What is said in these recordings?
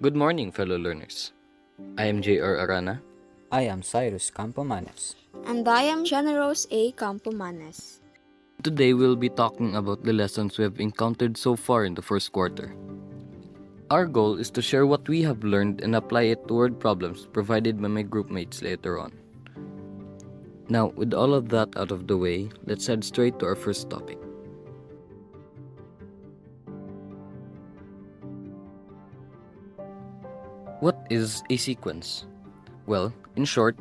Good morning, fellow learners. I am J.R. Arana. I am Cyrus Campomanes. And I am Generous A. Campomanes. Today we'll be talking about the lessons we have encountered so far in the first quarter. Our goal is to share what we have learned and apply it to word problems provided by my groupmates later on. Now, with all of that out of the way, let's head straight to our first topic. What is a sequence? Well, in short,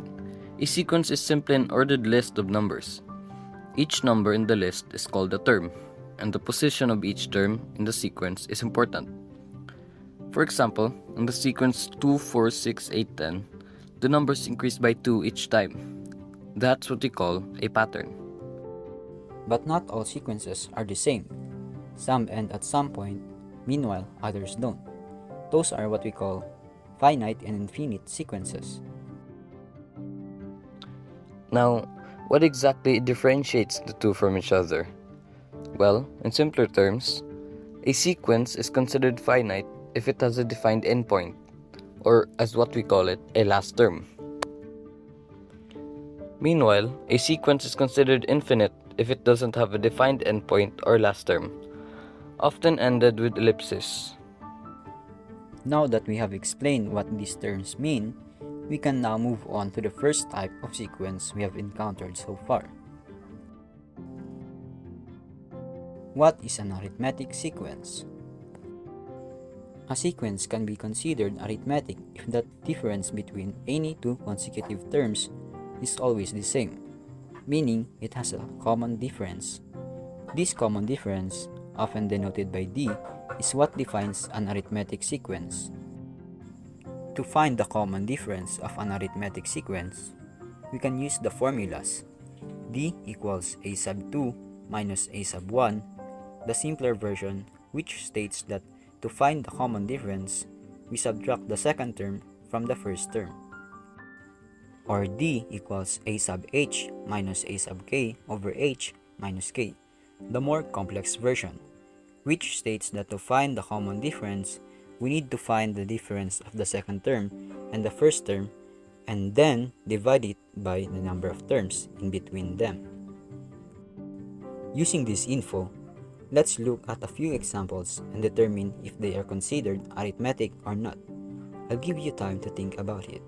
a sequence is simply an ordered list of numbers. Each number in the list is called a term, and the position of each term in the sequence is important. For example, in the sequence 2, 4, 6, 8, 10, the numbers increase by 2 each time. That's what we call a pattern. But not all sequences are the same. Some end at some point, meanwhile others don't. Those are what we call finite and infinite sequences. Now, what exactly differentiates the two from each other? Well, in simpler terms, a sequence is considered finite if it has a defined endpoint, or as what we call it, a last term. Meanwhile, a sequence is considered infinite if it doesn't have a defined endpoint or last term, often ended with ellipsis. Now that we have explained what these terms mean, we can now move on to the first type of sequence we have encountered so far. What is an arithmetic sequence? A sequence can be considered arithmetic if the difference between any two consecutive terms is always the same, meaning it has a common difference. This common difference, often denoted by D, is what defines an arithmetic sequence. To find the common difference of an arithmetic sequence, we can use the formulas D equals A sub 2 minus A sub 1, the simpler version which states that to find the common difference, we subtract the second term from the first term. Or D equals A sub H minus A sub K over H minus K, the more complex version, which states that to find the common difference, we need to find the difference of the second term and the first term, and then divide it by the number of terms in between them. Using this info, let's look at a few examples and determine if they are considered arithmetic or not. I'll give you time to think about it.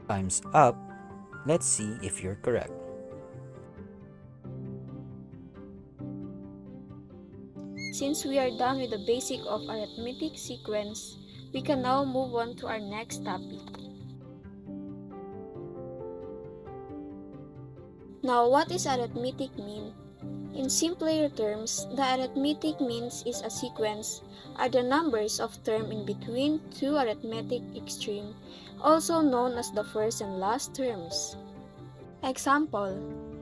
Time's up. Let's see if you're correct. Since we are done with the basic of arithmetic sequence, we can now move on to our next topic. Now, what is arithmetic mean? In simpler terms, the arithmetic means is a sequence are the numbers of term in between two arithmetic extreme, also known as the first and last terms. Example,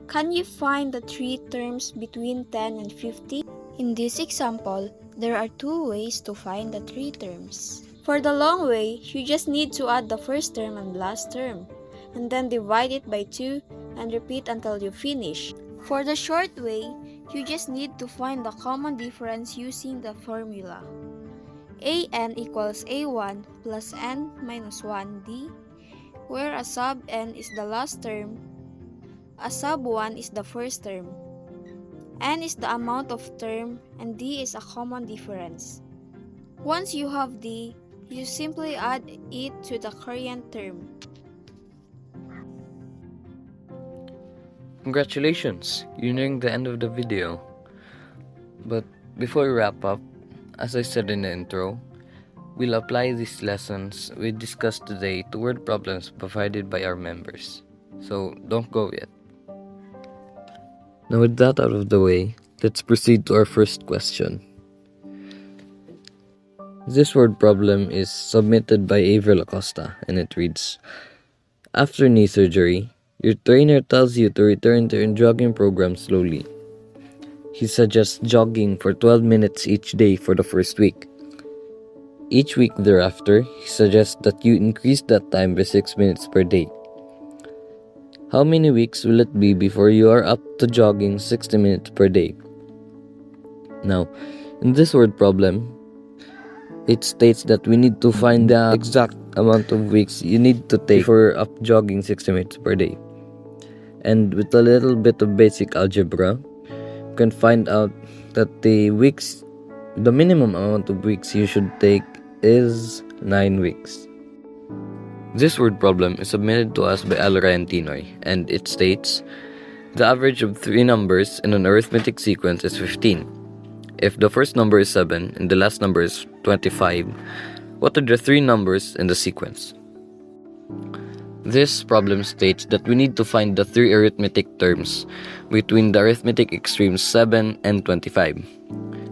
can you find the three terms between 10 and 50? In this example, there are two ways to find the three terms. For the long way, you just need to add the first term and last term, and then divide it by 2 and repeat until you finish. For the short way, you just need to find the common difference using the formula. An equals A1 plus n minus 1d, where a sub n is the last term, a sub 1 is the first term, n is the amount of term, and d is a common difference. Once you have d, you simply add it to the current term. Congratulations, you're nearing the end of the video. But before we wrap up, as I said in the intro, we'll apply these lessons we discussed today to word problems provided by our members. So don't go yet. Now with that out of the way, let's proceed to our first question. This word problem is submitted by Avril Acosta, and it reads, after knee surgery, your trainer tells you to return to your jogging program slowly. He suggests jogging for 12 minutes each day for the first week. Each week thereafter, he suggests that you increase that time by 6 minutes per day. How many weeks will it be before you are up to jogging 60 minutes per day? Now, in this word problem, it states that we need to find the exact amount of weeks you need to take before you're up jogging 60 minutes per day. And with a little bit of basic algebra, you can find out that the minimum amount of weeks you should take is 9 weeks. This word problem is submitted to us by Alra and Tinoy, and it states, the average of 3 numbers in an arithmetic sequence is 15. If the first number is 7 and the last number is 25, what are the 3 numbers in the sequence? This problem states that we need to find the 3 arithmetic terms between the arithmetic extremes 7 and 25.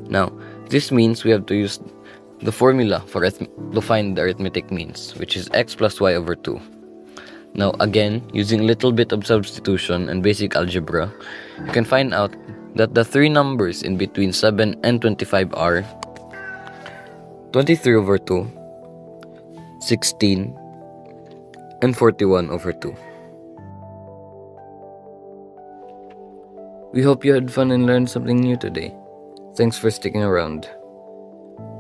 Now, this means we have to use the formula to find the arithmetic means, which is x plus y over 2. Now, again, using a little bit of substitution and basic algebra, you can find out that the 3 numbers in between 7 and 25 are 23 over 2, 16, and 41 over 2. We hope you had fun and learned something new today. Thanks for sticking around.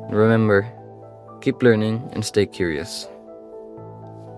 Remember, keep learning and stay curious.